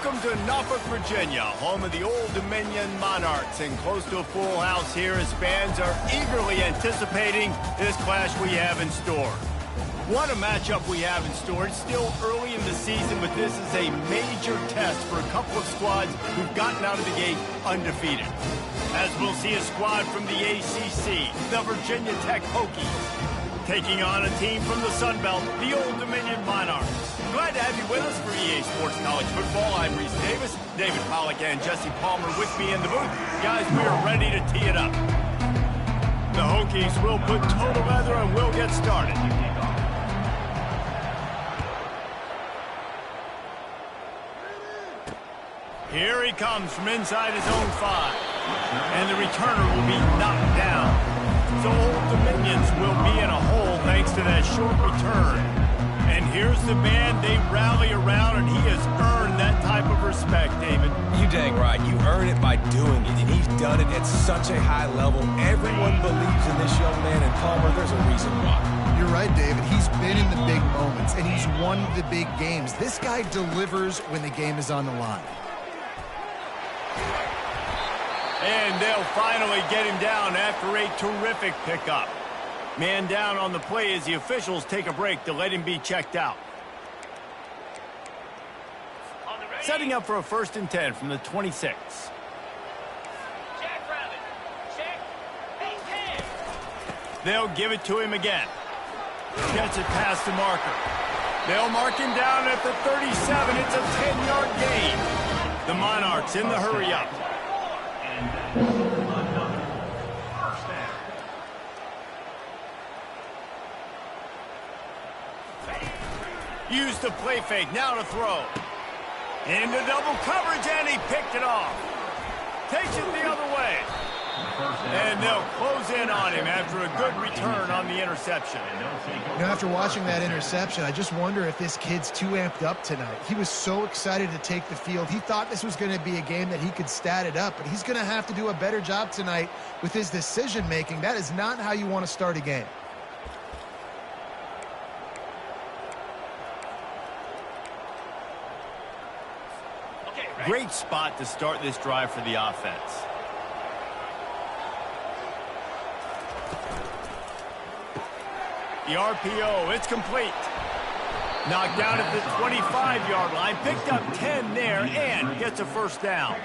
Welcome to Norfolk, Virginia, home of the Old Dominion Monarchs, and close to a full house here as fans are eagerly anticipating this clash we have in store. What a matchup we have in store. It's still early in the season, but this is a major test for a couple of squads who've gotten out of the gate undefeated. As we'll see a squad from the ACC, the Virginia Tech Hokies, taking on a team from the Sun Belt, the Old Dominion Monarchs. Glad to have you with us for EA Sports College Football. I'm Reese Davis, David Pollack and Jesse Palmer with me in the booth. Guys, we are ready to tee it up. The Hokies will put total leather and we'll get started. Here he comes from inside his own 5. And the returner will be knocked down. So Old Dominions will be in a hole thanks to that short return. And here's the man they rally around, and he has earned that type of respect, David. You dang right. You earn it by doing it, and he's done it at such a high level. Everyone believes in this young man, and Palmer, there's a reason why. You're right, David. He's been in the big moments, and he's won the big games. This guy delivers when the game is on the line. And they'll finally get him down after a terrific pickup. Man down on the play as the officials take a break to let him be checked out. Setting up for a 1st and 10 from the 26. They'll give it to him again. Gets it past the marker. They'll mark him down at the 37. It's a 10-yard gain. The Monarchs in the hurry-up. Use the play fake, now to throw. Into double coverage, and he picked it off. Takes it the other way. And they'll close in on him after a good return on the interception. You know, after watching that interception, I just wonder if this kid's too amped up tonight. He was so excited to take the field. He thought this was going to be a game that he could stat it up, but he's going to have to do a better job tonight with his decision-making. That is not how you want to start a game. Great spot to start this drive for the offense. The RPO, it's complete. Knocked down at the 25-yard line, picked up 10 there, and gets a 1st down.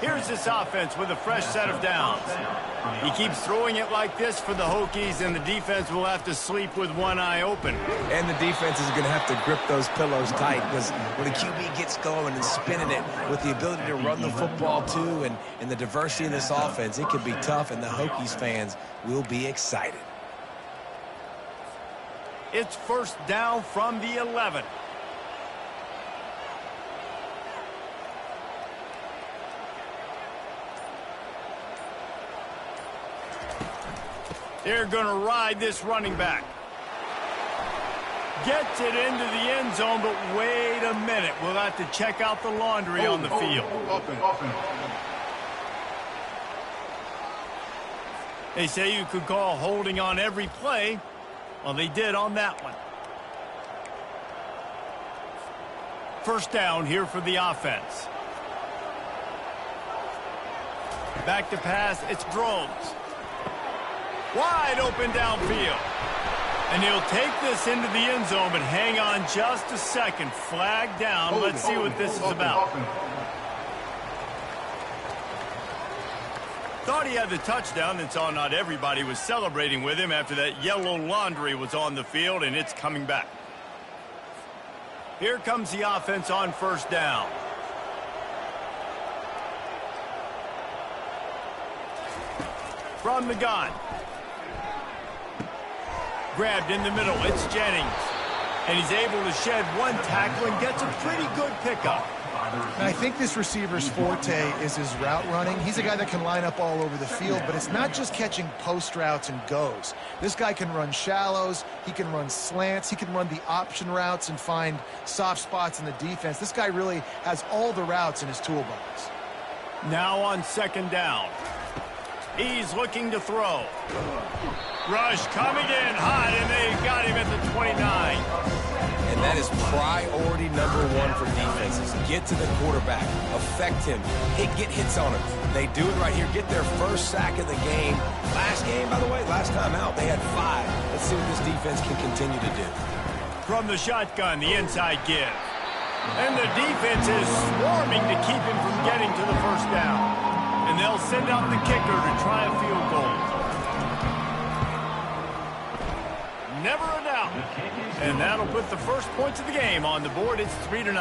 Here's this offense with a fresh set of downs. He keeps throwing it like this for the Hokies, and the defense will have to sleep with one eye open. And the defense is going to have to grip those pillows tight, because when the QB gets going and spinning it with the ability to run the football too, and the diversity of this offense, it could be tough, and the Hokies fans will be excited. It's 1st down from the 11. They're going to ride this running back. Gets it into the end zone, but wait a minute. We'll have to check out the laundry on the field. They say you could call holding on every play. Well, they did on that one. 1st down here for the offense. Back to pass, it's Drones. Wide open downfield. And he'll take this into the end zone, but hang on just a second. Flag down. Let's see what this is about. Thought he had the touchdown and saw not everybody was celebrating with him after that yellow laundry was on the field, and it's coming back. Here comes the offense on 1st down. From the gun. Grabbed in the middle, it's Jennings. And he's able to shed one tackle and gets a pretty good pickup. And I think this receiver's forte is his route running. He's a guy that can line up all over the field, but it's not just catching post routes and goes. This guy can run shallows, he can run slants, he can run the option routes and find soft spots in the defense. This guy really has all the routes in his toolbox. Now on 2nd down. He's looking to throw. Rush coming in hot, and they got him at the 29. And that is priority number one for defenses. Get to the quarterback, affect him, get hits on him. They do it right here. Get their first sack of the game. Last game, by the way, last time out, they had 5. Let's see what this defense can continue to do. From the shotgun, the inside give. And the defense is swarming to keep him from getting to the first down. And they'll send out the kicker to try a field goal. Never a doubt. And that'll put the first points of the game on the board. It's 3-0.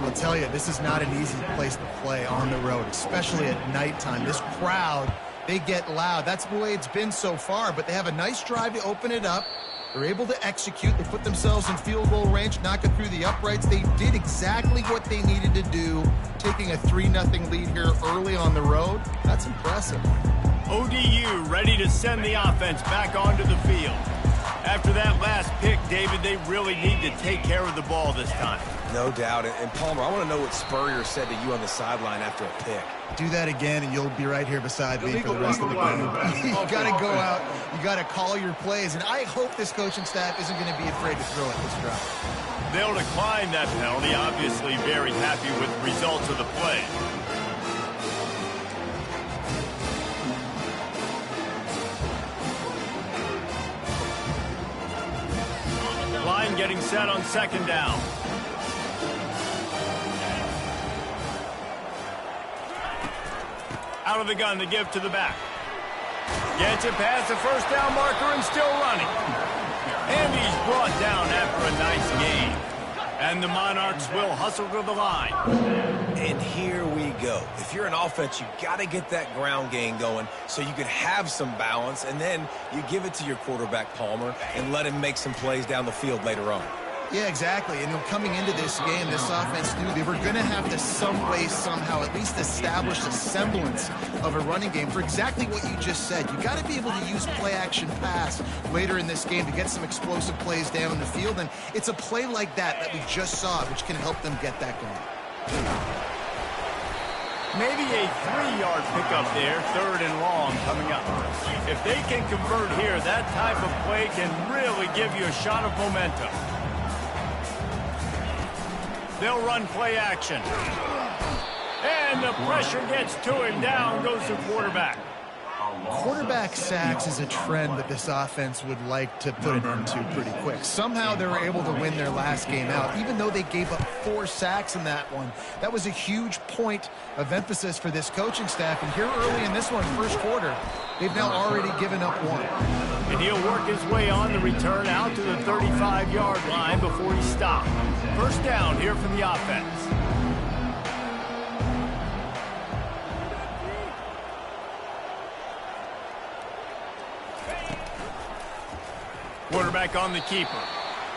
I'll tell you, this is not an easy place to play on the road, especially at nighttime. This crowd, they get loud. That's the way it's been so far, but they have a nice drive to open it up. They're able to execute. They put themselves in field goal range, knock it through the uprights. They did exactly what they needed to do, taking a 3-0 lead here early on the road. That's impressive. ODU ready to send the offense back onto the field. After that last pick, David, they really need to take care of the ball this time. No doubt. And Palmer, I want to know what Spurrier said to you on the sideline after a pick. Do that again, and you'll be right here beside me for the rest of the game. You got to go out. You got to call your plays, and I hope this coaching staff isn't going to be afraid to throw it this drive. They'll decline that penalty. Obviously very happy with the results of the play. Line getting set on second down. Out of the gun to give to the back. Gets it past the first down marker and still running. And he's brought down after a nice gain. And the Monarchs will hustle to the line. And here we go. If you're an offense, you got to get that ground game going so you can have some balance, and then you give it to your quarterback, Palmer, and let him make some plays down the field later on. Yeah, exactly. And coming into this game, this offense knew they were going to have to some way, somehow, at least establish a semblance of a running game for exactly what you just said. You got to be able to use play-action pass later in this game to get some explosive plays down the field. And it's a play like that we just saw, which can help them get that going. Maybe a 3-yard pickup there, 3rd and long coming up. If they can convert here, that type of play can really give you a shot of momentum. They'll run play action. And the pressure gets to him. Down goes the quarterback. Quarterback sacks is a trend that this offense would like to put an end to pretty quick. Somehow they were able to win their last game out, even though they gave up 4 sacks in that one. That was a huge point of emphasis for this coaching staff. And here early in this one, first quarter, they've now already given up 1. And he'll work his way on the return out to the 35-yard line before he stopped. First down here for the offense. Quarterback on the keeper.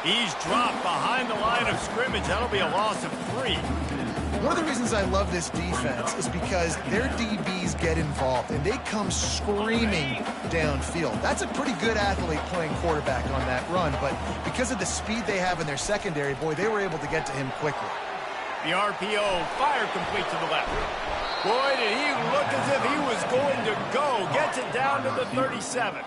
He's dropped behind the line of scrimmage. That'll be a loss of 3. One of the reasons I love this defense is because their DBs get involved, and they come screaming downfield. That's a pretty good athlete playing quarterback on that run, but because of the speed they have in their secondary, boy, they were able to get to him quickly. The RPO, fire complete to the left. Boy, did he look as if he was going to go. Gets it down to the 37.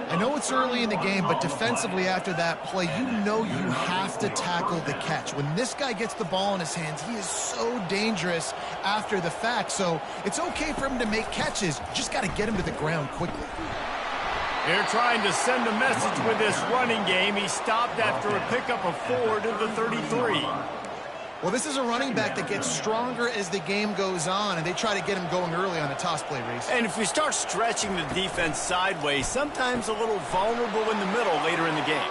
I know it's early in the game, but defensively after that play, you know you have to tackle the catch. When this guy gets the ball in his hands, he is so dangerous after the fact. So it's okay for him to make catches. Just got to get him to the ground quickly. They're trying to send a message with this running game. He stopped after a pickup of 4 to the 33. Well, this is a running back that gets stronger as the game goes on, and they try to get him going early on a toss play, Reese. And if we start stretching the defense sideways, sometimes a little vulnerable in the middle later in the game.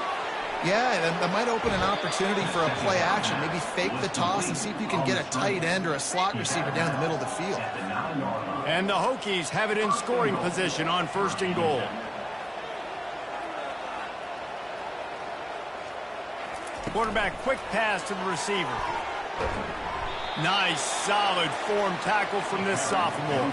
Yeah, and that might open an opportunity for a play action. Maybe fake the toss and see if you can get a tight end or a slot receiver down the middle of the field. And the Hokies have it in scoring position on 1st and goal. Quarterback quick pass to the receiver. Nice, solid form tackle from this sophomore.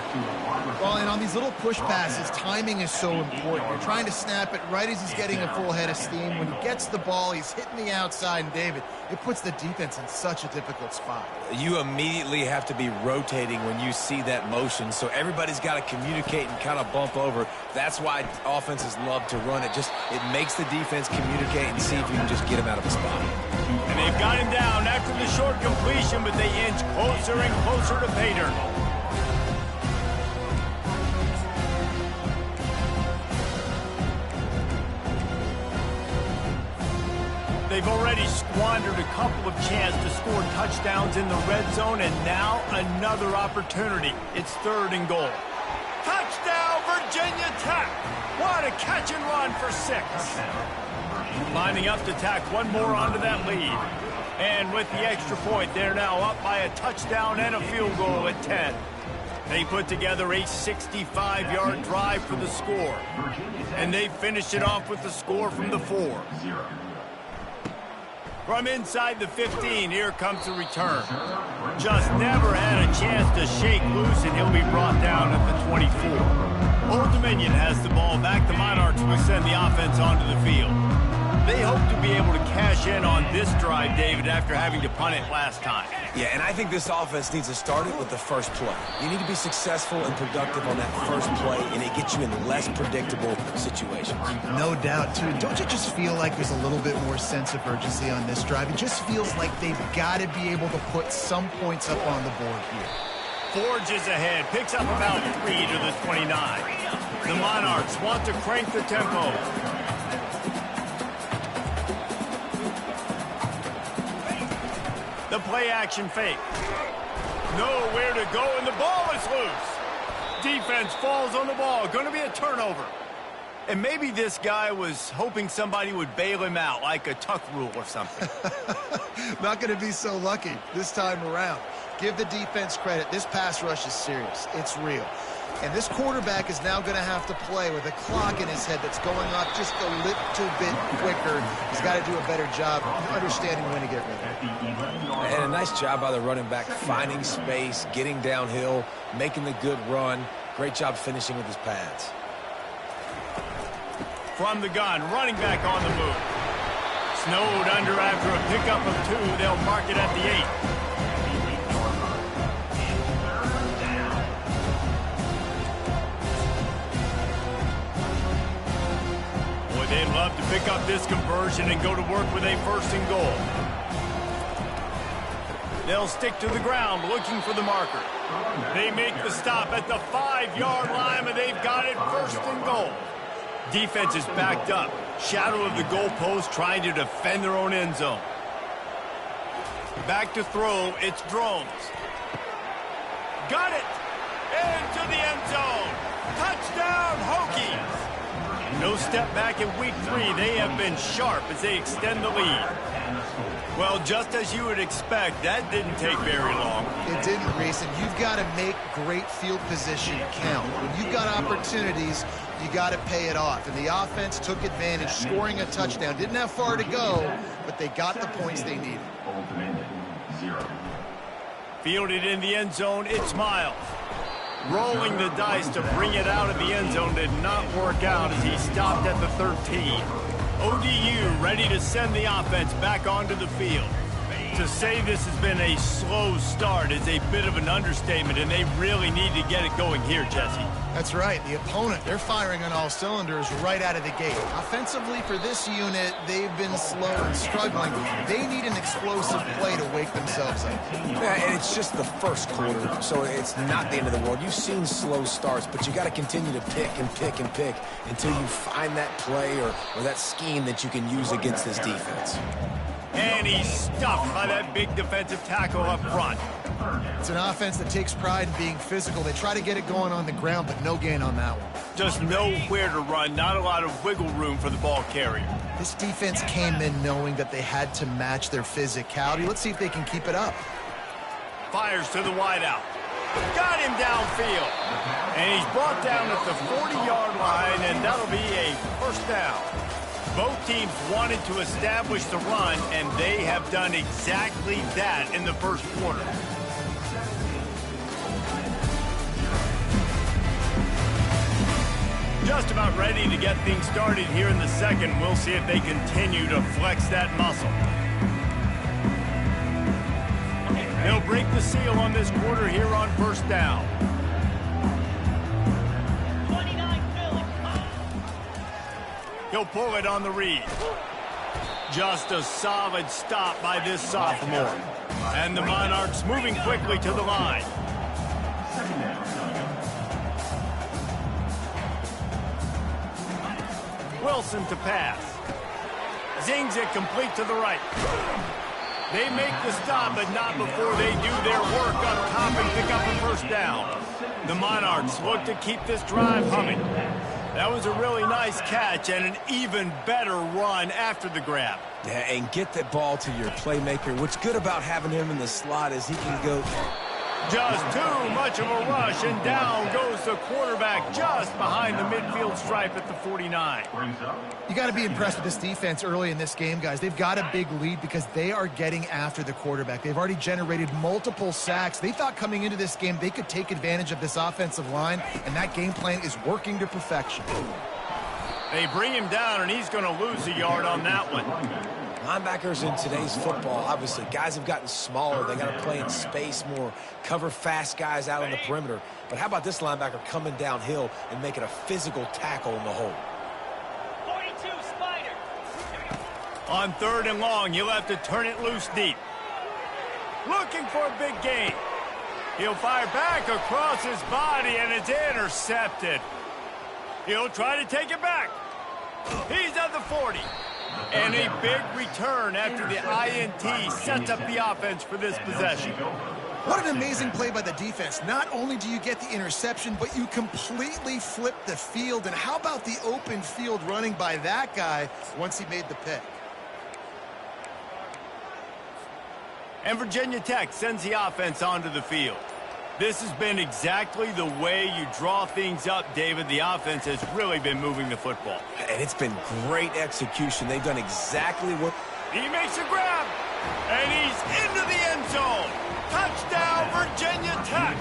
Well, and on these little push passes, timing is so important. You're trying to snap it right as he's getting a full head of steam. When he gets the ball, he's hitting the outside, and David, it puts the defense in such a difficult spot. You immediately have to be rotating when you see that motion, so everybody's got to communicate and kind of bump over. That's why offenses love to run it. It makes the defense communicate and see if you can just get him out of a spot. And they've got him down after the short completion, but they inch closer and closer to pay dirt. They've already squandered a couple of chances to score touchdowns in the red zone, and now another opportunity. It's 3rd and goal. Touchdown, Virginia Tech! What a catch and run for 6. Lining up to tack one more onto that lead. And with the extra point, they're now up by a touchdown and a field goal at 10. They put together a 65-yard drive for the score. And they finished it off with the score from the 4. From inside the 15, here comes the return. Just never had a chance to shake loose, and he'll be brought down at the 24. Old Dominion has the ball back. The Monarchs will send the offense onto the field. They hope to be able to cash in on this drive, David, after having to punt it last time. Yeah, and I think this offense needs to start it with the first play. You need to be successful and productive on that first play, and it gets you in less predictable situations. No doubt, too. Don't you just feel like there's a little bit more sense of urgency on this drive? It just feels like they've got to be able to put some points up on the board here. Forges ahead, picks up about 3 to the 29. The Monarchs want to crank the tempo. The play-action fake. Nowhere to go, and the ball is loose. Defense falls on the ball. Going to be a turnover. And maybe this guy was hoping somebody would bail him out, like a tuck rule or something. Not going to be so lucky this time around. Give the defense credit. This pass rush is serious. It's real. And this quarterback is now going to have to play with a clock in his head that's going off just a little bit quicker. He's got to do a better job understanding when to get rid of it. And a nice job by the running back, finding space, getting downhill, making the good run. Great job finishing with his pads. From the gun, running back on the move. Snowed under after a pickup of 2. They'll mark it at the 8. They'd love to pick up this conversion and go to work with a 1st and goal. They'll stick to the ground looking for the marker. They make the stop at the 5-yard line, and they've got it 1st and goal. Defense is backed up. Shadow of the goalpost trying to defend their own end zone. Back to throw. It's Drones. Got it. Into the end zone. Touchdown, Hokies. No step back in week 3. They have been sharp as they extend the lead. Well, just as you would expect, that didn't take very long. It didn't, Reese, and you've got to make great field position count. When you've got opportunities, you got to pay it off. And the offense took advantage, scoring a touchdown. Didn't have far to go, but they got the points they needed. Fielded in the end zone, it's Miles. Rolling the dice to bring it out of the end zone did not work out as he stopped at the 13. ODU ready to send the offense back onto the field. To say this has been a slow start is a bit of an understatement, and they really need to get it going here, Jesse. That's right. The opponent, they're firing on all cylinders right out of the gate. Offensively for this unit, they've been slow and struggling. They need an explosive play to wake themselves up. Yeah, and it's just the first quarter, so it's not the end of the world. You've seen slow starts, but you got to continue to pick and pick and pick until you find that play or that scheme that you can use against this defense. And he's stuffed by that big defensive tackle up front. It's an offense that takes pride in being physical. They try to get it going on the ground, but no gain on that one. Just nowhere to run, not a lot of wiggle room for the ball carrier. This defense came in knowing that they had to match their physicality. Let's see if they can keep it up. Fires to the wideout. Got him downfield. And he's brought down at the 40-yard line, and that'll be a 1st down. Both teams wanted to establish the run, and they have done exactly that in the 1st quarter. just about ready to get things started here in the second. We'll see if they continue to flex that muscle. They'll break the seal on this quarter here on first down. He'll pull it on the read. Just a solid stop by this sophomore. And the Monarchs moving quickly to the line. Wilson to pass. Zings it complete to the right. They make the stop, but not before they do their work up top and pick up a first down. The Monarchs look to keep this drive humming. That was a really nice catch and an even better run after the grab. Yeah, and get that ball to your playmaker. What's good about having him in the slot is he can go... Just too much of a rush, and down goes the quarterback just behind the midfield stripe at the 49. You got to be impressed with this defense early in this game, guys. They've got a big lead because they are getting after the quarterback. They've already generated multiple sacks. They thought coming into this game they could take advantage of this offensive line, and that game plan is working to perfection. They bring him down, and he's going to lose a yard on that one. Linebackers in today's football, obviously, guys have gotten smaller. They got to play in space more, cover fast guys out on the perimeter. But how about this linebacker coming downhill and making a physical tackle in the hole? 42, Spider. On third and long, you'll have to turn it loose deep. Looking for a big gain. He'll fire back across his body, and it's intercepted. He'll try to take it back. He's at the 40. And a big return after the INT sets up the offense for this possession. What an amazing play by the defense. Not only do you get the interception, but you completely flip the field. And how about the open field running by that guy once he made the pick? And Virginia Tech sends the offense onto the field. This has been exactly the way you draw things up, David. The offense has really been moving the football. And it's been great execution. They've done exactly what... He makes a grab, and he's into the end zone. Touchdown, Virginia Tech.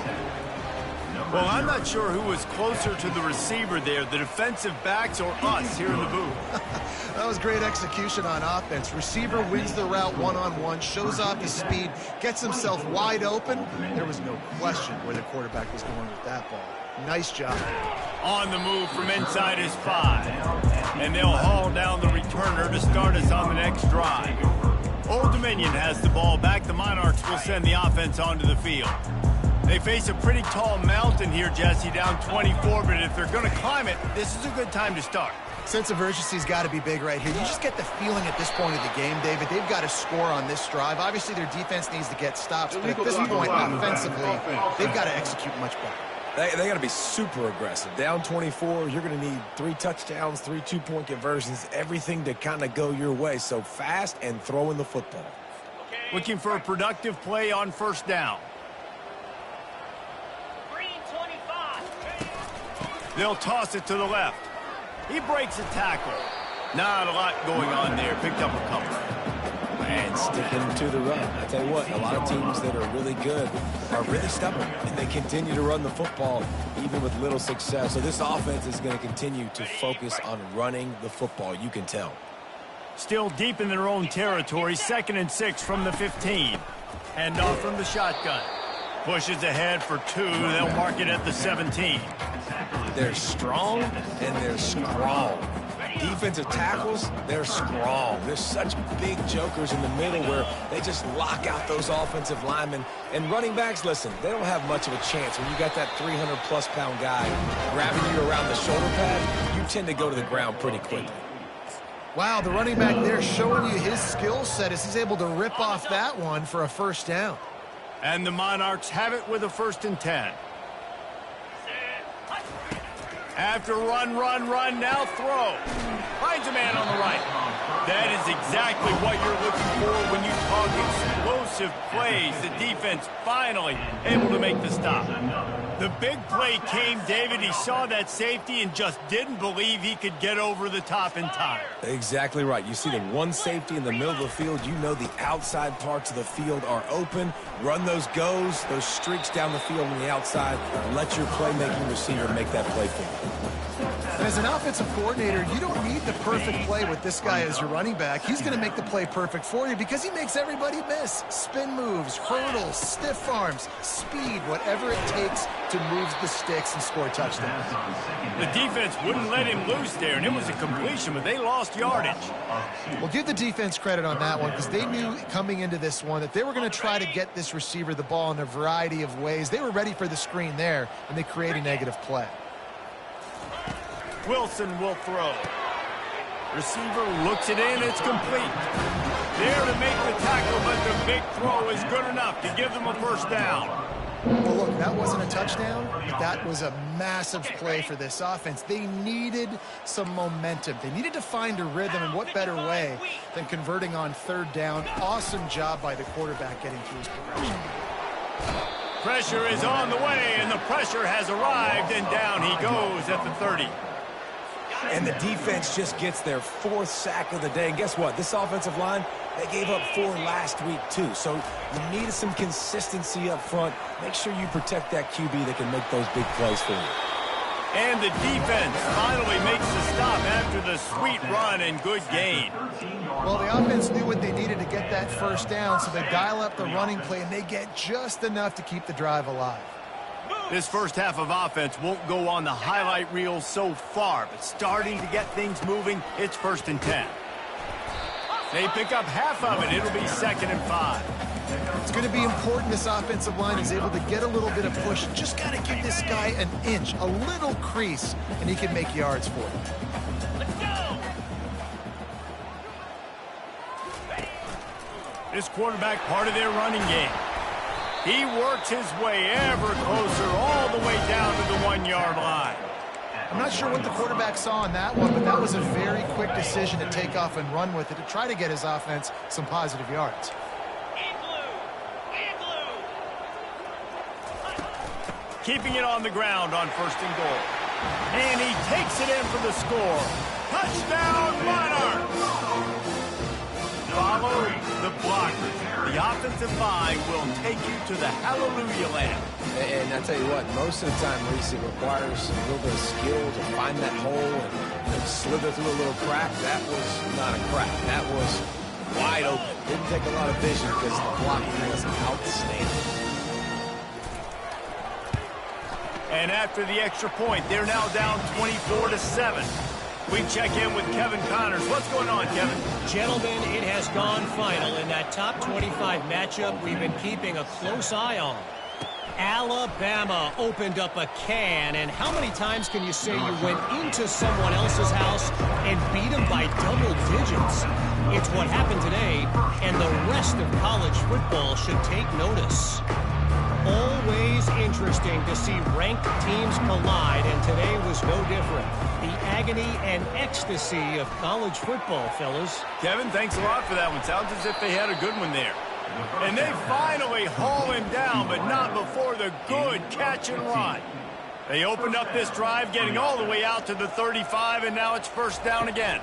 Well, I'm not sure who was closer to the receiver there, the defensive backs or us here in the booth. That was great execution on offense. Receiver wins the route one-on-one, shows off his speed, gets himself wide open. There was no question where the quarterback was going with that ball. Nice job. On the move from inside his 5. And they'll haul down the returner to start us on the next drive. Old Dominion has the ball back. The Monarchs will send the offense onto the field. They face a pretty tall mountain here, Jesse, down 24, but if they're going to climb it, this is a good time to start. Sense of urgency's got to be big right here. You just get the feeling at this point of the game, David, they've got to score on this drive. Obviously, their defense needs to get stops, but at this point, offensively, they've got to execute much better. They got to be super aggressive. Down 24, you're going to need 3 touchdowns, 3 two-point conversions, everything to kind of go your way. So fast and throwing the football. Looking for a productive play on first down. They'll toss it to the left. He breaks a tackle. Not a lot going on there. Picked up a couple. And sticking to the run. I tell you what, a lot of teams that are really good are really stubborn, and they continue to run the football even with little success. So this offense is going to continue to focus on running the football. You can tell. Still deep in their own territory. 2nd and 6 from the 15. Hand off from the shotgun. Pushes ahead for 2. They'll mark it at the 17. They're strong and they're strong. Defensive tackles, they're strong. There's such big jokers in the middle where they just lock out those offensive linemen. And running backs, listen, they don't have much of a chance. When you got that 300-plus pound guy grabbing you around the shoulder pad, you tend to go to the ground pretty quickly. Wow, the running back there showing you his skill set as he's able to rip off that one for a first down. And the Monarchs have it with a 1st and 10. After run, now throw. Finds a man on the right. That is exactly what you're looking for when you talk explosive plays. The defense finally able to make the stop. The big play came, David. He saw that safety and just didn't believe he could get over the top in time. Exactly right. You see the one safety in the middle of the field. You know the outside parts of the field are open. Run those goes, those streaks down the field on the outside, and let your playmaking receiver make that play for you. And as an offensive coordinator, you don't need the perfect play with this guy as your running back. He's going to make the play perfect for you because he makes everybody miss. Spin moves, hurdles, stiff arms, speed, whatever it takes to move the sticks and score touchdowns. The defense wouldn't let him loose there, and it was a completion, but they lost yardage. Well, give the defense credit on that one because they knew coming into this one that they were going to try to get this receiver the ball in a variety of ways. They were ready for the screen there, and they create a negative play. Wilson will throw. Receiver looks it in. It's complete. There to make the tackle, but the big throw is good enough to give them a first down. Well, look, that wasn't a touchdown, but that was a massive play for this offense. They needed some momentum. They needed to find a rhythm, and what better way than converting on third down. Awesome job by the quarterback getting through his progression. Pressure is on the way, and the pressure has arrived, and down he goes at the 30. And the defense just gets their fourth sack of the day. And guess what? This offensive line, they gave up 4 last week, too. So you need some consistency up front. Make sure you protect that QB that can make those big plays for you. And the defense finally makes the stop after the sweet run and good gain. Well, the offense knew what they needed to get that first down, so they dial up the running play, and they get just enough to keep the drive alive. This first half of offense won't go on the highlight reel so far, but starting to get things moving, it's 1st and 10. They pick up half of it. It'll be 2nd and 5. It's going to be important this offensive line is able to get a little bit of push. Just got to give this guy an inch, a little crease, and he can make yards for it. Let's go! This quarterback part of their running game. He works his way ever closer all the way down to the 1-yard line. I'm not sure what the quarterback saw in that one, but that was a very quick decision to take off and run with it to try to get his offense some positive yards. Keeping it on the ground on 1st and goal. And he takes it in for the score. Touchdown, Monarchs! Follow the blockers. The offensive line will take you to the hallelujah land. And I tell you what, most of the time, Reese, it requires a little bit of skill to find that hole and slither through a little crack. That was not a crack. That was wide open. Didn't take a lot of vision because the blocking was outstanding. And after the extra point, they're now down 24-7. We check in with Kevin Connors. What's going on, Kevin? Gentlemen, it has gone final in that top 25 matchup we've been keeping a close eye on. Alabama opened up a can, and how many times can you say you went into someone else's house and beat them by double digits? It's what happened today, and the rest of college football should take notice. Always interesting to see ranked teams collide, and today was no different. The agony and ecstasy of college football, fellas. Kevin, thanks a lot for that one. Sounds as if they had a good one there. And they finally haul him down, but not before the good catch and run. They opened up this drive, getting all the way out to the 35, and now it's 1st down again.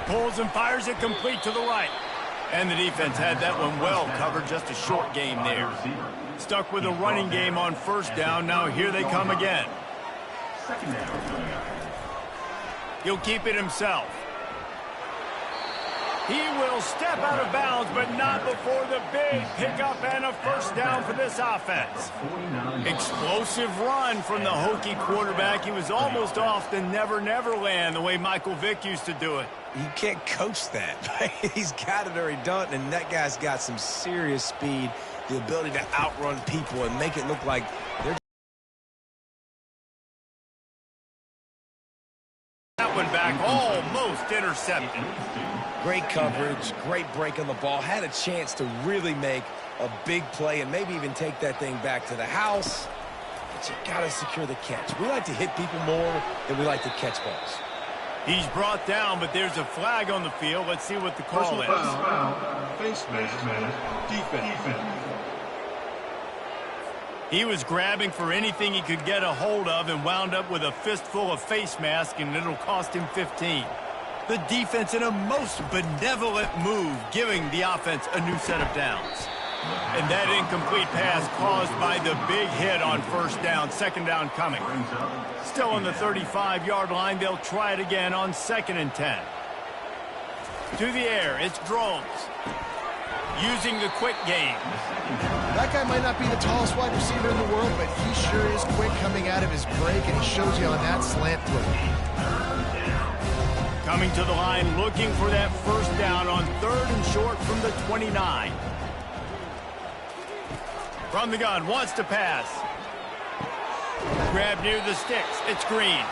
Pulls and fires it complete to the right. And the defense had that one well covered, just a short game there. Stuck with a running game on 1st down. Now here they come again. He'll keep it himself. He will step out of bounds, but not before the big pickup and a 1st down for this offense. Explosive run from the Hokie quarterback. He was almost off the never land the way Michael Vick used to do it. You can't coach that. He's got it already done, and that guy's got some serious speed, the ability to outrun people and make it look like they're that one back, almost intercepted. great coverage, great break on the ball, had a chance to really make a big play and maybe even take that thing back to the house, but you got to secure the catch. We like to hit people more than we like to catch balls. He's brought down, but there's a flag on the field. Let's see what the call is. Face mask, defense. He was grabbing for anything he could get a hold of and wound up with a fistful of face mask, and it'll cost him 15. The defense in a most benevolent move, giving the offense a new set of downs. And that incomplete pass caused by the big hit on first down, second down coming. Still on the 35-yard line, they'll try it again on 2nd and 10. To the air, it's Drones. Using the quick game. That guy might not be the tallest wide receiver in the world, but he sure is quick coming out of his break, and he shows you on that slant throw. Coming to the line, looking for that first down on 3rd and short from the 29. From the gun, wants to pass. Grab near the sticks. It's Green.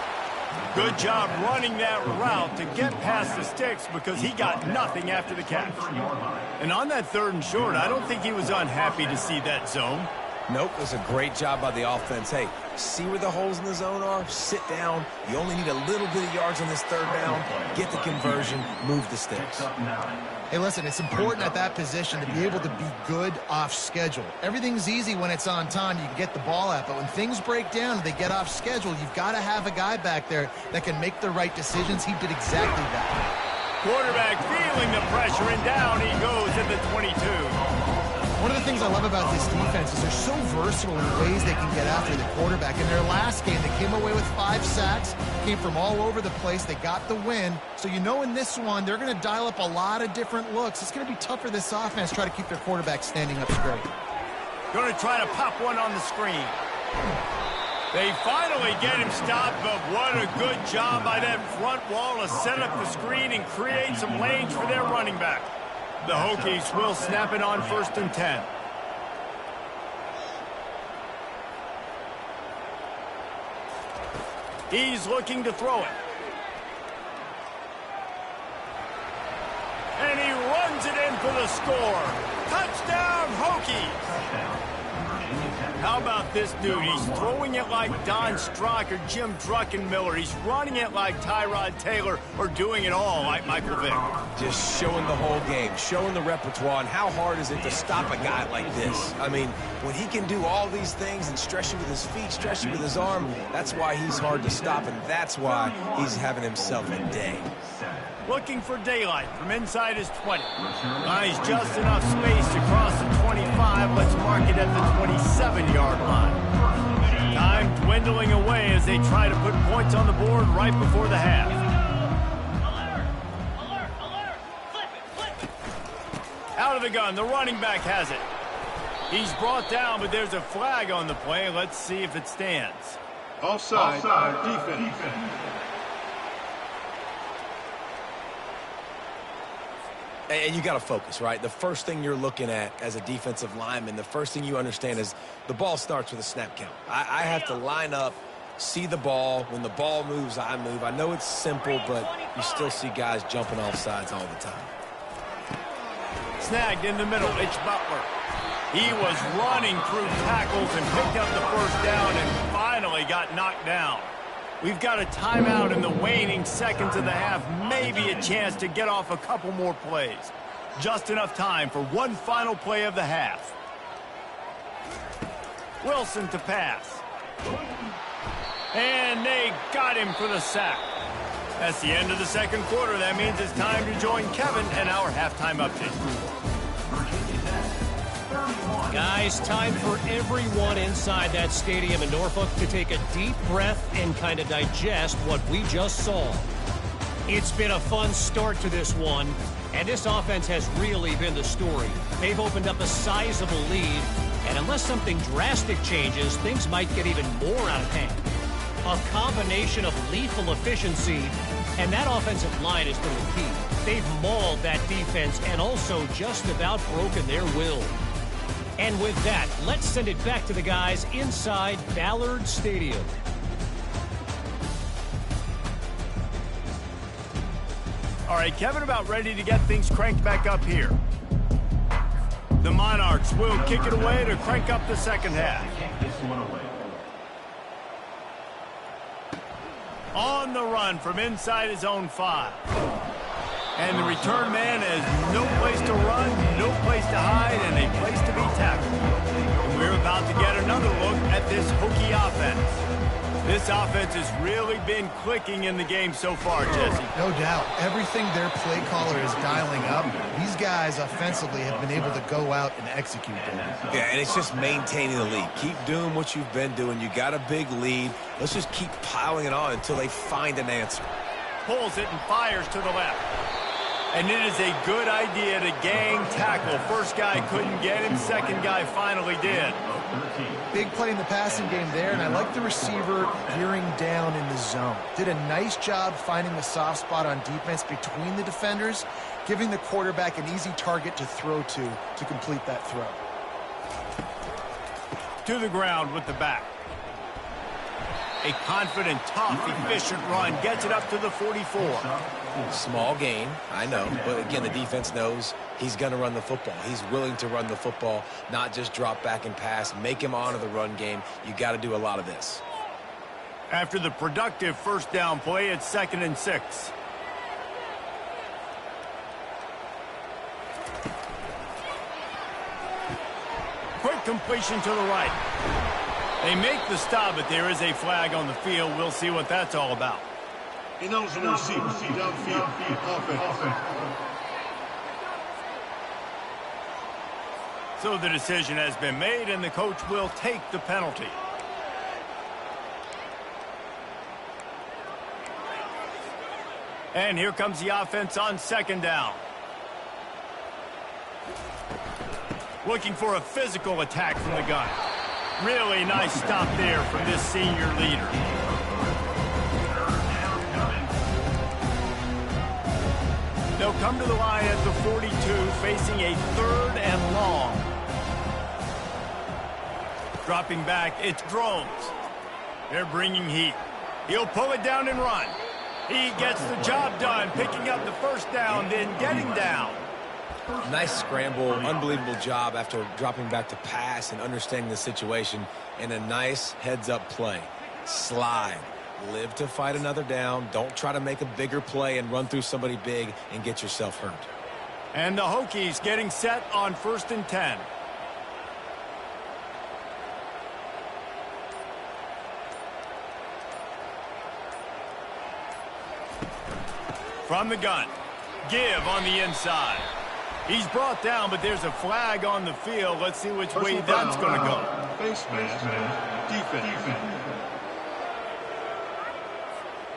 Good job running that route to get past the sticks because he got nothing after the catch. And on that 3rd and short, I don't think he was unhappy to see that zone. Nope, it was a great job by the offense. Hey, see where the holes in the zone are? Sit down. You only need a little bit of yards on this 3rd down. Get the conversion. Move the sticks. Hey, listen, it's important at that position to be able to be good off schedule. Everything's easy when it's on time. You can get the ball out. But when things break down and they get off schedule, you've got to have a guy back there that can make the right decisions. He did exactly that. Quarterback feeling the pressure, and down he goes at the 22. One of the things I love about this defense is they're so versatile in the ways they can get after the quarterback. In their last game, they came away with 5 sacks, came from all over the place. They got the win. So you know in this one, they're going to dial up a lot of different looks. It's going to be tough for this offense to try to keep their quarterback standing up straight. Going to try to pop one on the screen. They finally get him stopped, but what a good job by that front wall to set up the screen and create some lanes for their running back. The Hokies will snap it on 1st and 10. He's looking to throw it. And he runs it in for the score. Touchdown, Hokies! How about this dude? He's throwing it like Don Strock or Jim Druckenmiller. He's running it like Tyrod Taylor, or doing it all like Michael Vick. Just showing the whole game, showing the repertoire, and how hard is it to stop a guy like this? I mean, when he can do all these things and stretch you with his feet, stretch you with his arm, that's why he's hard to stop, and that's why he's having himself a day. Looking for daylight from inside his 20. Nice, just enough space to cross the 25. Let's mark it at the 27-yard line. Time dwindling away as they try to put points on the board right before the half. Alert! Alert! Flip it! Out of the gun, the running back has it. He's brought down, but there's a flag on the play. Let's see if it stands. Offside. Defense. And you got to focus, right? The first thing you're looking at as a defensive lineman, the first thing you understand is the ball starts with a snap count. I have to line up, see the ball. When the ball moves, I move. I know it's simple, but you still see guys jumping off sides all the time. Snagged in the middle, it's Butler. He was running through tackles and picked up the first down and finally got knocked down. We've got a timeout in the waning seconds of the half, maybe a chance to get off a couple more plays. Just enough time for one final play of the half. Wilson to pass. And they got him for the sack. That's the end of the second quarter. That means it's time to join Kevin and our halftime update. Guys, time for everyone inside that stadium in Norfolk to take a deep breath and kind of digest what we just saw. It's been a fun start to this one, and this offense has really been the story. They've opened up a sizable lead, and unless something drastic changes, things might get even more out of hand. A combination of lethal efficiency, and that offensive line has been the key. They've mauled that defense and also just about broken their will. And with that, let's send it back to the guys inside Ballard Stadium. All right, Kevin, about ready to get things cranked back up here. The Monarchs will kick it away to crank up the second half. On the run from inside his own 5. And the return man has no place to run, no place to hide, and a place to be tackled. And we're about to get another look at this Hokie offense. This offense has really been clicking in the game so far, Jesse. No doubt. Everything their play caller is dialing up, these guys offensively have been able to go out and execute them. Yeah, and it's just maintaining the lead. Keep doing what you've been doing. You got a big lead. Let's just keep piling it on until they find an answer. Pulls it and fires to the left. And it is a good idea to gang tackle. First guy couldn't get him. Second guy finally did. Big play in the passing game there, and I like the receiver gearing down in the zone. Did a nice job finding the soft spot on defense between the defenders, giving the quarterback an easy target to throw to complete that throw. To the ground with the back. A confident, tough, efficient run. Gets it up to the 44. Small gain, I know, but again, the defense knows he's going to run the football. He's willing to run the football, not just drop back and pass, make him honor the run game. You got to do a lot of this. After the productive first down play, it's 2nd and 6. Quick completion to the right. They make the stop, but there is a flag on the field. We'll see what that's all about. Ineligible receiver, downfield, offense. So the decision has been made, and the coach will take the penalty. And here comes the offense on 2nd down. Looking for a physical attack from the gun. Really nice stop there from this senior leader. They'll come to the line at the 42, facing a 3rd and long. Dropping back, it's Drones. They're bringing heat. He'll pull it down and run. He gets the job done, picking up the first down, then getting down. Nice scramble, unbelievable job after dropping back to pass and understanding the situation, and a nice heads-up play. Slide. Live to fight another down. Don't try to make a bigger play and run through somebody big and get yourself hurt. And the Hokies getting set on 1st and 10. From the gun. Give on the inside. He's brought down, but there's a flag on the field. Let's see which way that's going to go. Face mask, defense.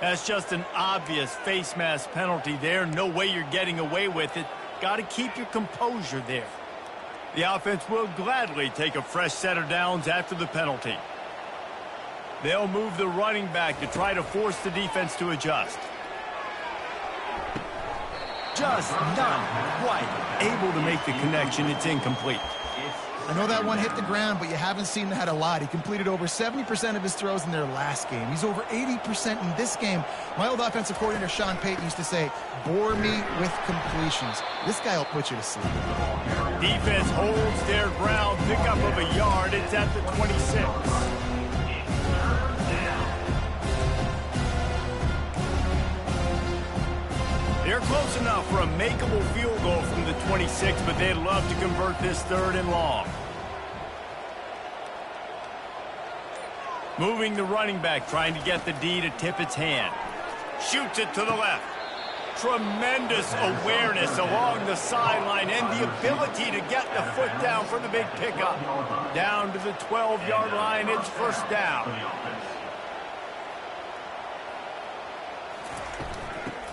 That's just an obvious face mask penalty there. No way you're getting away with it. Got to keep your composure there. The offense will gladly take a fresh set of downs after the penalty. They'll move the running back to try to force the defense to adjust. Just not quite able to make the connection. It's incomplete. I know that one hit the ground, but you haven't seen that a lot. He completed over 70% of his throws in their last game. He's over 80% in this game. My old offensive coordinator, Sean Payton, used to say, bore me with completions. This guy will put you to sleep. Defense holds their ground. Pickup of a yard. It's at the 26. They're close enough for a makeable field goal from the 26, but they'd love to convert this 3rd and long. Moving the running back, trying to get the D to tip its hand. Shoots it to the left. Tremendous awareness along the sideline and the ability to get the foot down for the big pickup. Down to the 12-yard line, it's 1st down.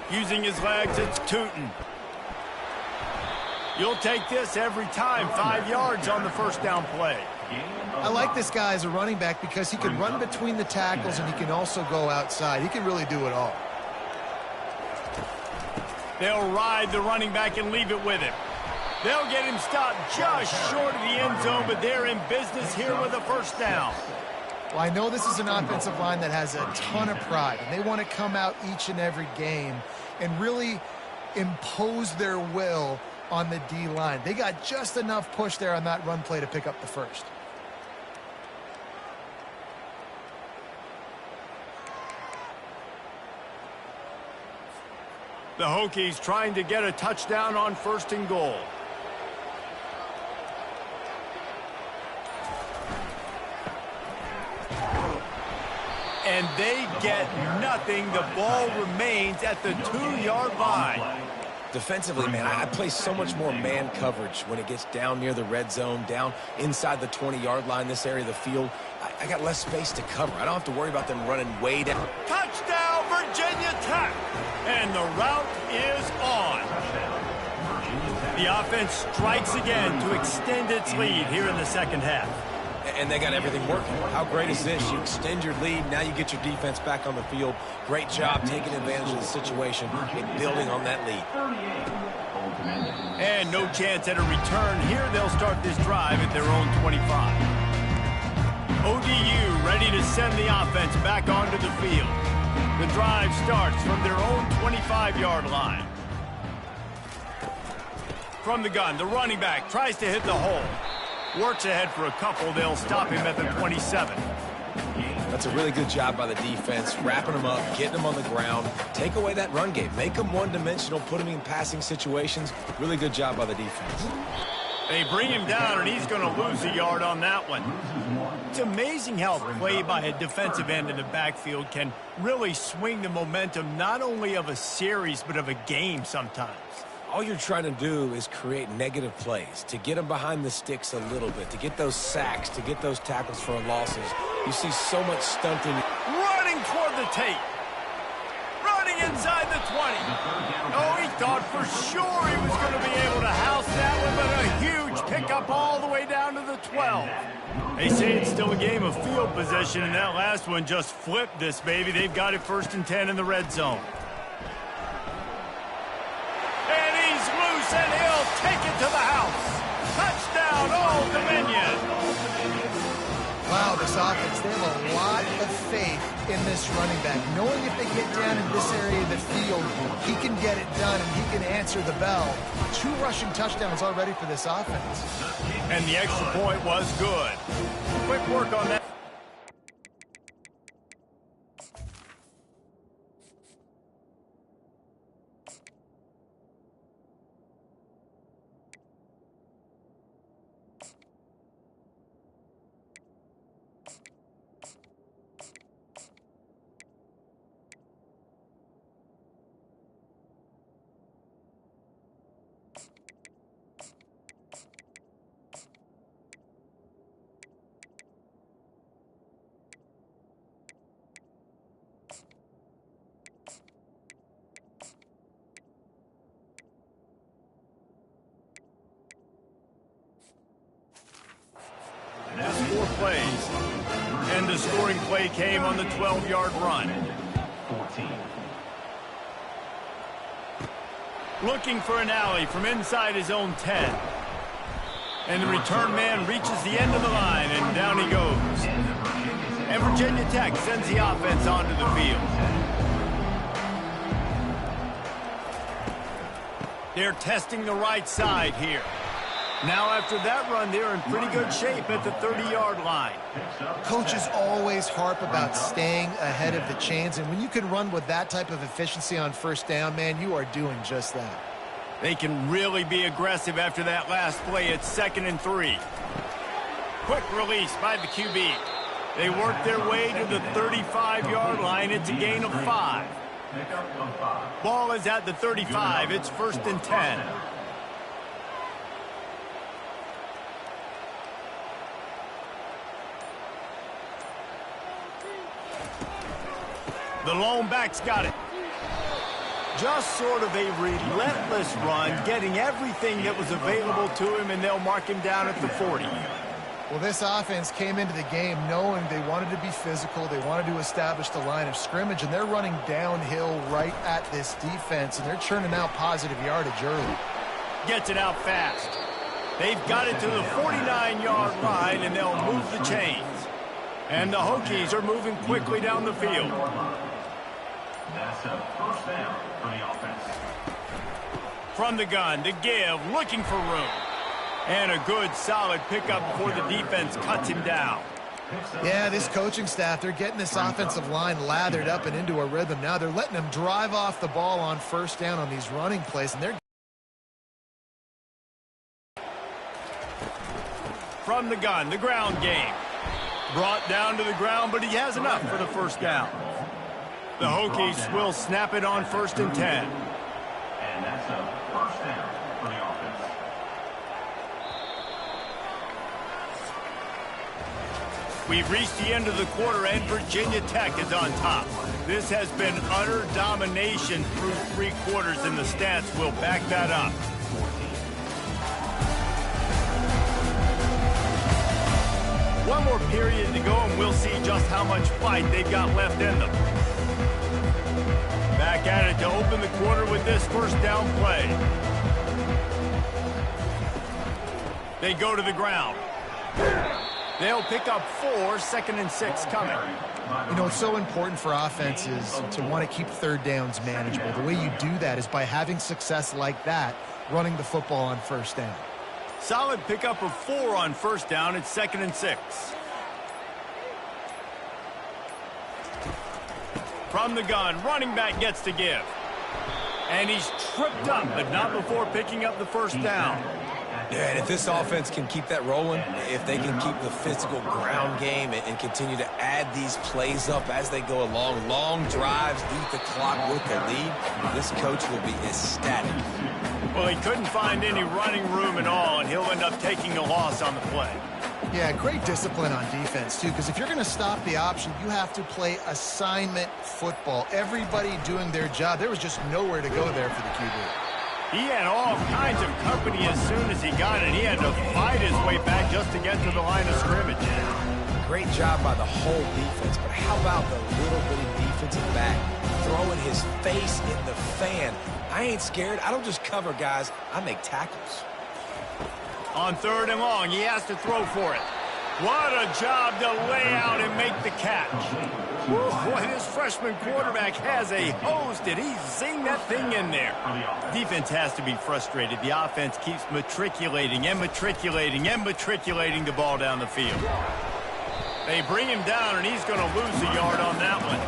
Using his legs, it's Tootin. You'll take this every time. 5 yards on the 1st down play. I like this guy as a running back because he can run between the tackles and he can also go outside. He can really do it all. They'll ride the running back and leave it with him. They'll get him stopped just short of the end zone, but they're in business here with a 1st down. Well, I know this is an offensive line that has a ton of pride, and they want to come out each and every game and really impose their will on the D-line. They got just enough push there on that run play to pick up the 1st. The Hokies trying to get a touchdown on 1st and goal. and they get nothing. The ball remains at the 2-yard line. Defensively, man, I play so much more man coverage when it gets down near the red zone, down inside the 20-yard line, this area of the field. I got less space to cover. I don't have to worry about them running way down. Touchdown, Virginia Tech! And the route is on. The offense strikes again to extend its lead here in the second half. And they got everything working. How great is this? You extend your lead, now you get your defense back on the field. Great job taking advantage of the situation and building on that lead. And no chance at a return here. They'll start this drive at their own 25. ODU ready to send the offense back onto the field. The drive starts from their own 25-yard line. From the gun, the running back tries to hit the hole. Works ahead for a couple. They'll stop him at the 27. That's a really good job by the defense, wrapping them up, getting them on the ground. Take away that run game. Make them one-dimensional, put them in passing situations. Really good job by the defense. They bring him down, and he's going to lose a yard on that one. It's amazing how play by a defensive end in the backfield can really swing the momentum not only of a series but of a game sometimes. All you're trying to do is create negative plays, to get them behind the sticks a little bit, to get those sacks, to get those tackles for losses. You see so much stunting. Running toward the tape. Running inside the 20. Oh, he thought for sure he was going to be able to house that one, but a huge pickup all the way down to the 12. They say it's still a game of field possession, and that last one just flipped this baby. They've got it 1st and 10 in the red zone. And he'll take it to the house. Touchdown, Old Dominion. Wow, this offense, they have a lot of faith in this running back. Knowing if they get down in this area of the field, he can get it done and he can answer the bell. 2 rushing touchdowns already for this offense. And the extra point was good. Quick work on that. That's 4 plays. And the scoring play came on the 12-yard run. 14. Looking for an alley from inside his own 10. And the return man reaches the end of the line, and down he goes. And Virginia Tech sends the offense onto the field. They're testing the right side here. Now, after that run, they're in pretty good shape at the 30-yard line. Coaches always harp about staying ahead of the chains, and when you can run with that type of efficiency on 1st down, man, you are doing just that. They can really be aggressive after that last play. It's 2nd and 3. Quick release by the QB. They work their way to the 35-yard line. It's a gain of 5. Ball is at the 35. It's 1st and 10. The lone back's got it. Just sort of a relentless run, getting everything that was available to him, and they'll mark him down at the 40. Well, this offense came into the game knowing they wanted to be physical, they wanted to establish the line of scrimmage, and they're running downhill right at this defense, and they're churning out positive yardage early. Gets it out fast. They've got it to the 49-yard line, and they'll move the chains. And the Hokies are moving quickly down the field. That's a 1st down for the offense. From the gun to give, looking for room. And a good, solid pickup before the defense cuts him down. Yeah, this coaching staff, they're getting this offensive line lathered up and into a rhythm. Now they're letting them drive off the ball on 1st down on these running plays, and they're from the gun, the ground game. Brought down to the ground, but he has enough for the first down. The Hokies will snap it on 1st and 10. And that's a first down for the offense. We've reached the end of the quarter, and Virginia Tech is on top. This has been utter domination through 3 quarters, and the stats will back that up. One more period to go, and we'll see just how much fight they've got left in them. Back at it to open the quarter with this first down play. They go to the ground. They'll pick up 4, 2nd and 6 coming. You know, it's so important for offenses to want to keep 3rd downs manageable. The way you do that is by having success like that, running the football on 1st down. Solid pickup of 4 on 1st down. It's 2nd and 6. From the gun, running back gets to give. And he's tripped up, but not before picking up the first down. Yeah, and if this offense can keep that rolling, if they can keep the physical ground game and continue to add these plays up as they go along, long drives, eat the clock with the lead, this coach will be ecstatic. Well, he couldn't find any running room at all, and he'll end up taking the loss on the play. Yeah, great discipline on defense, too, because if you're going to stop the option, you have to play assignment football. Everybody doing their job. There was just nowhere to go there for the QB. He had all kinds of company as soon as he got it. He had to fight his way back just to get to the line of scrimmage. Great job by the whole defense, but how about the little bitty defensive back throwing his face in the fan? I ain't scared. I don't just cover guys. I make tackles. On 3rd and long, he has to throw for it. What a job to lay out and make the catch. Whew, boy, this freshman quarterback has a hose. Did he zing that thing in there? Defense has to be frustrated. The offense keeps matriculating and matriculating and matriculating the ball down the field. They bring him down, and he's going to lose a yard on that one.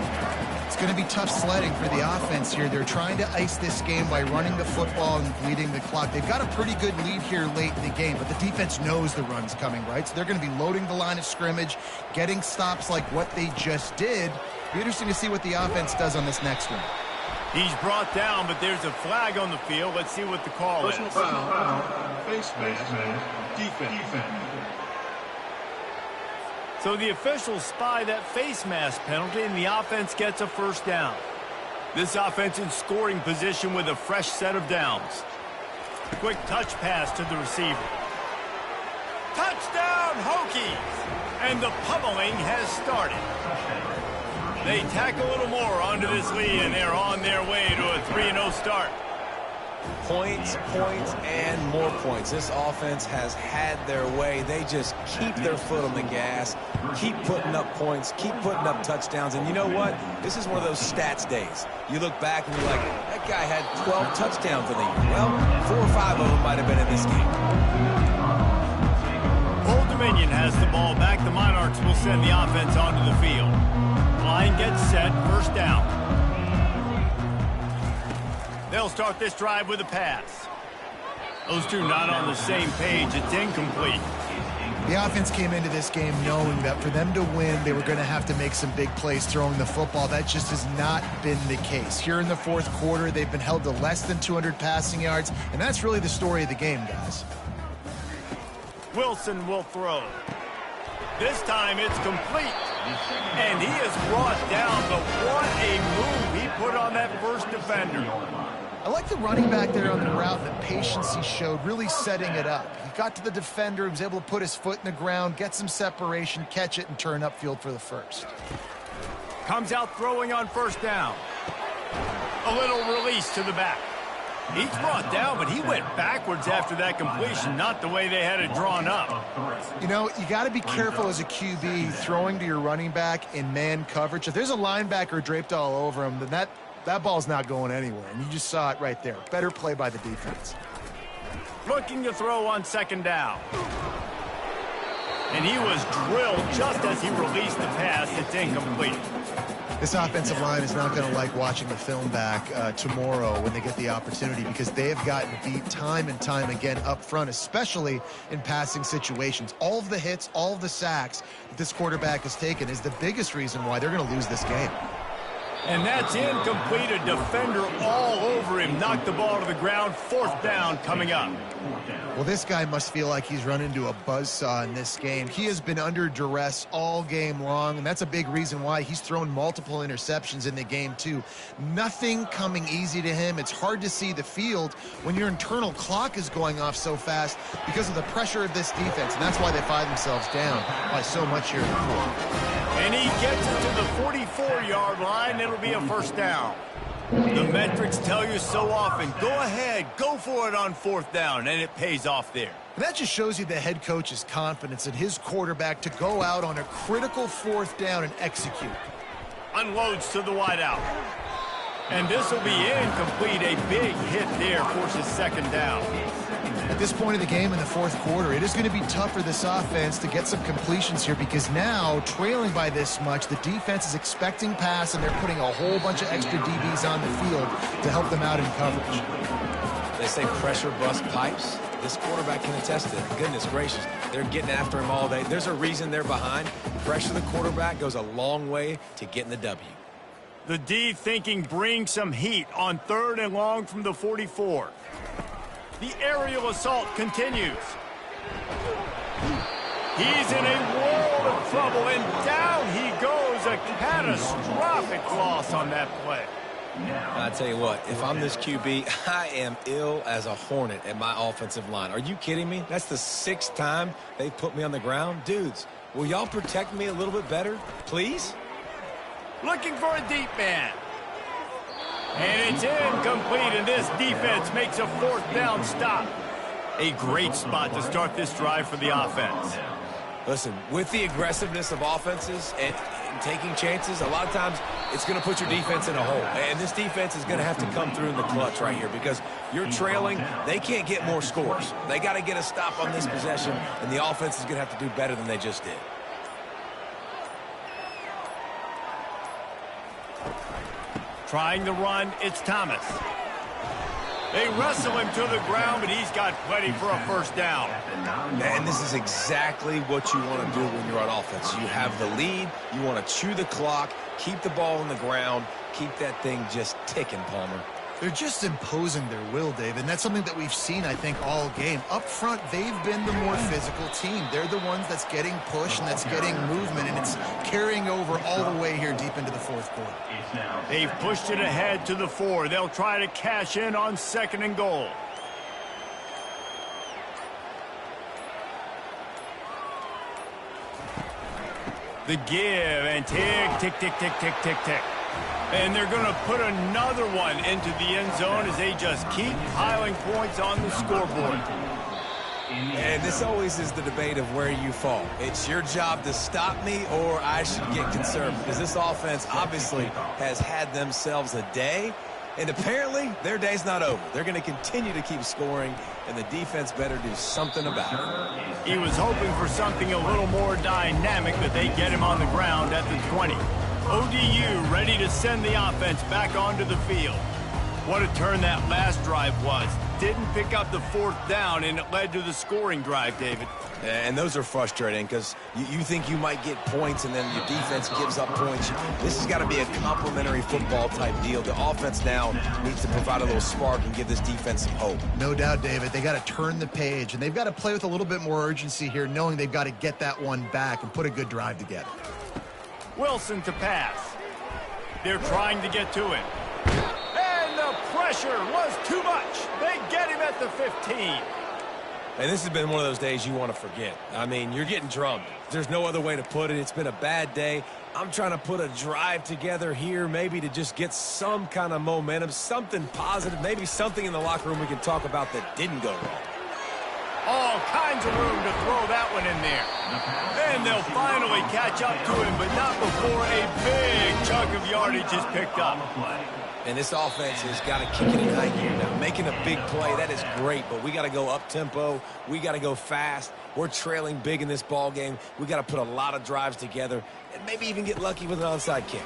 It's going to be tough sledding for the offense here. They're trying to ice this game by running the football and leading the clock. They've got a pretty good lead here late in the game, but the defense knows the run's coming, right? So they're going to be loading the line of scrimmage, getting stops like what they just did. Be interesting to see what the offense does on this next one. He's brought down, but there's a flag on the field. Let's see what the call is. Personal foul, face mask, defense. So the officials spy that face mask penalty, and the offense gets a first down. This offense in scoring position with a fresh set of downs. Quick touch pass to the receiver. Touchdown, Hokies! And the pummeling has started. They tack a little more onto this lead, and they're on their way to a 3-0 start. Points, points, and more points. This offense has had their way. They just keep their foot on the gas, keep putting up points, keep putting up touchdowns. And you know what? This is one of those stats days. You look back and you're like, that guy had 12 touchdowns in the year. Well, 4 or 5 of them might have been in this game. Old Dominion has the ball back. The Monarchs will send the offense onto the field. Line gets set, first down. They'll start this drive with a pass. Those two not on the same page. It's incomplete. The offense came into this game knowing that for them to win, they were going to have to make some big plays throwing the football. That just has not been the case. Here in the 4th quarter, they've been held to less than 200 passing yards, and that's really the story of the game, guys. Wilson will throw. This time it's complete. And he is brought down, but what a move he put on that first defender. I like the running back there on the route, the patience he showed, really setting it up. He got to the defender, he was able to put his foot in the ground, get some separation, catch it, and turn upfield for the first. Comes out throwing on first down. A little release to the back. He's brought down, but he went backwards after that completion, not the way they had it drawn up. You know, you got to be careful as a QB throwing to your running back in man coverage. If there's a linebacker draped all over him, then that ball's not going anywhere, and you just saw it right there. Better play by the defense. Looking to throw on second down. And he was drilled just as he released the pass. It's incomplete. This offensive line is not going to like watching the film back tomorrow when they get the opportunity, because they have gotten beat time and time again up front, especially in passing situations. All of the hits, all of the sacks that this quarterback has taken is the biggest reason why they're going to lose this game. And that's incomplete. A defender all over him. Knocked the ball to the ground. 4th down coming up. Well, this guy must feel like he's run into a buzzsaw in this game. He has been under duress all game long, and that's a big reason why he's thrown multiple interceptions in the game, too. Nothing coming easy to him. It's hard to see the field when your internal clock is going off so fast because of the pressure of this defense, and that's why they find themselves down by so much here in the fourth. And he gets it to the 44-yard line. It'll be a 1st down. The metrics tell you so often, go ahead, go for it on 4th down, and it pays off there. And that just shows you the head coach's confidence in his quarterback to go out on a critical 4th down and execute. Unloads to the wideout. And this will be incomplete. A big hit there forces 2nd down. At this point of the game in the 4th quarter, it is going to be tough for this offense to get some completions here, because now, trailing by this much, the defense is expecting pass, and they're putting a whole bunch of extra DBs on the field to help them out in coverage. They say pressure bust pipes. This quarterback can attest to it. Goodness gracious, they're getting after him all day. There's a reason they're behind. Pressure the quarterback goes a long way to getting the W. The D thinking bring some heat on 3rd and long from the 44. The aerial assault continues. He's in a world of trouble, and down he goes. A catastrophic loss on that play. I tell you what, if I'm this QB, I am ill as a hornet at my offensive line. Are you kidding me? That's the 6th time they put me on the ground. Dudes, will y'all protect me a little bit better, please? Looking for a deep man. And it's incomplete, and this defense makes a 4th down stop. A great spot to start this drive for the offense. Listen, with the aggressiveness of offenses and taking chances, a lot of times it's going to put your defense in a hole. And this defense is going to have to come through in the clutch right here, because you're trailing. They can't get more scores. They got to get a stop on this possession, and the offense is going to have to do better than they just did. Trying to run, it's Thomas. They wrestle him to the ground, but he's got plenty for a 1st down. And this is exactly what you want to do when you're on offense. You have the lead, you want to chew the clock, keep the ball on the ground, keep that thing just ticking, Palmer. They're just imposing their will, Dave, and that's something that we've seen, I think, all game. Up front, they've been the more physical team. They're the ones that's getting push and that's getting movement, and it's carrying over all the way here deep into the 4th quarter. They've pushed it ahead to the 4. They'll try to cash in on 2nd and goal. The give and tick, tick, tick, tick, tick, tick, tick. And they're going to put another one into the end zone as they just keep piling points on the scoreboard. And this always is the debate of where you fall. It's your job to stop me, or I should get concerned, because this offense obviously has had themselves a day, and apparently their day's not over. They're going to continue to keep scoring, and the defense better do something about it. He was hoping for something a little more dynamic, but they get him on the ground at the 20. ODU ready to send the offense back onto the field. What a turn that last drive was. Didn't pick up the 4th down, and it led to the scoring drive, David. And those are frustrating, because you think you might get points, and then your defense gives up points. This has got to be a complementary football type deal. The offense now needs to provide a little spark and give this defense some hope. No doubt, David. They got to turn the page, and they've got to play with a little bit more urgency here, knowing they've got to get that one back and put a good drive together. Wilson to pass. They're trying to get to him. And the pressure was too much. They get him at the 15. And this has been one of those days you want to forget. I mean, you're getting drummed. There's no other way to put it. It's been a bad day. I'm trying to put a drive together here, maybe to just get some kind of momentum, something positive, maybe something in the locker room we can talk about that didn't go wrong. All kinds of room to throw that one in there. And they'll finally catch up to him, but not before a big chunk of yardage is picked up. And this offense has got to kick it in high gear now. Making a big play, that is great, but we got to go up-tempo. We got to go fast. We're trailing big in this ball game. We got to put a lot of drives together and maybe even get lucky with an onside kick.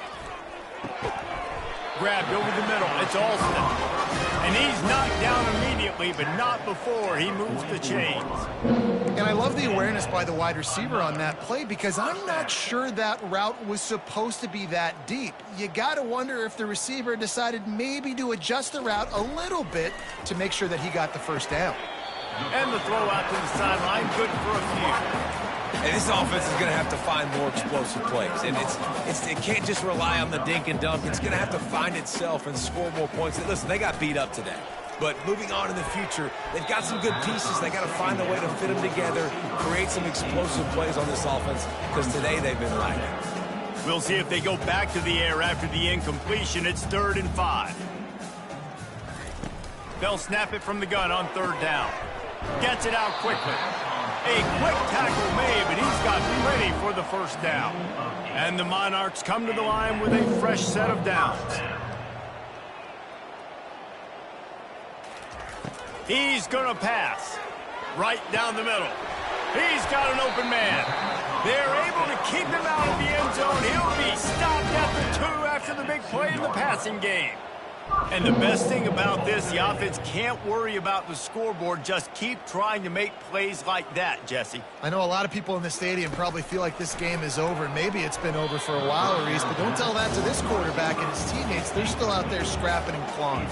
Grabbed over the middle. It's Alston. And he's knocked down immediately, but not before he moves the chains. And I love the awareness by the wide receiver on that play because I'm not sure that route was supposed to be that deep. You got to wonder if the receiver decided maybe to adjust the route a little bit to make sure that he got the first down. And the throw out to the sideline, good for a few. And this offense is going to have to find more explosive plays. And it can't just rely on the dink and dunk. It's going to have to find itself and score more points. And listen, they got beat up today. But moving on in the future, they've got some good pieces. They got to find a way to fit them together, create some explosive plays on this offense, because today they've been lacking. We'll see if they go back to the air after the incompletion. It's 3rd and 5. They'll snap it from the gun on 3rd down. Gets it out quickly. A quick tackle made, but he's got plenty for the first down. And the Monarchs come to the line with a fresh set of downs. He's going to pass. Right down the middle. He's got an open man. They're able to keep him out of the end zone. He'll be stopped at the 2 after the big play in the passing game. And the best thing about this, the offense can't worry about the scoreboard. Just keep trying to make plays like that, Jesse. I know a lot of people in the stadium probably feel like this game is over. Maybe it's been over for a while, Reese, but don't tell that to this quarterback and his teammates. They're still out there scrapping and clawing.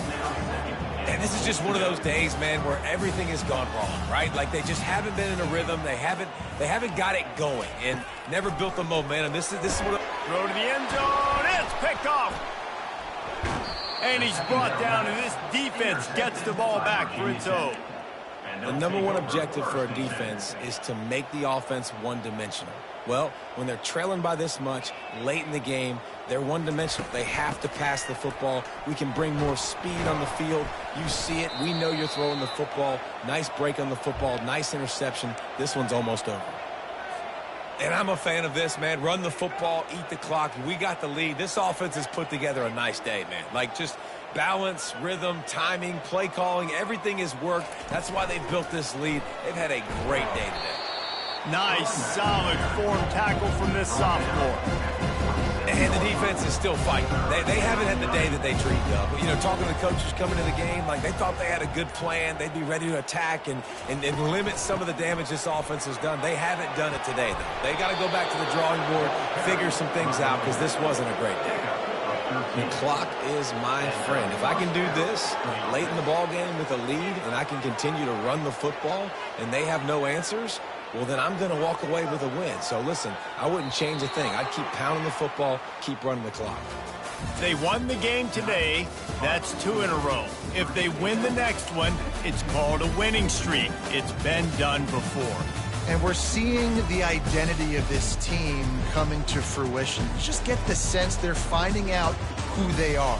And this is just one of those days, man, where everything has gone wrong, right? Like they just haven't been in a rhythm. They haven't got it going and never built the momentum. This is what throw to the end zone. It's picked off. And he's brought down, and this defense gets the ball back for its own. The number one objective for a defense is to make the offense one-dimensional. Well, when they're trailing by this much late in the game, they're one-dimensional. They have to pass the football. We can bring more speed on the field. You see it. We know you're throwing the football. Nice break on the football. Nice interception. This one's almost over. And I'm a fan of this, man. Run the football, eat the clock. We got the lead. This offense has put together a nice day, man. Like just balance, rhythm, timing, play calling, everything has worked. That's why they built this lead. They've had a great day today. Nice, solid form tackle from this sophomore. And the defense is still fighting. They haven't had the day that they dreamed of. You know, talking to the coaches coming to the game, like they thought they had a good plan. They'd be ready to attack and limit some of the damage this offense has done. They haven't done it today, though. They got to go back to the drawing board, figure some things out, because this wasn't a great day. The clock is my friend. If I can do this late in the ball game with a lead and I can continue to run the football and they have no answers, well, then I'm going to walk away with a win. So, listen, I wouldn't change a thing. I'd keep pounding the football, keep running the clock. They won the game today. That's 2 in a row. If they win the next one, it's called a winning streak. It's been done before. And we're seeing the identity of this team coming to fruition. You just get the sense they're finding out who they are,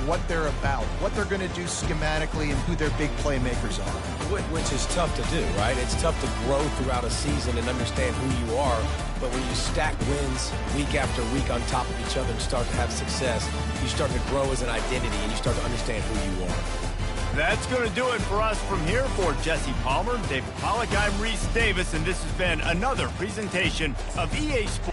what they're about, what they're going to do schematically, and who their big playmakers are. Which is tough to do, right? It's tough to grow throughout a season and understand who you are. But when you stack wins week after week on top of each other and start to have success, you start to grow as an identity and you start to understand who you are. That's going to do it for us from here. For Jesse Palmer, David Pollack, I'm Reese Davis, and this has been another presentation of EA Sports.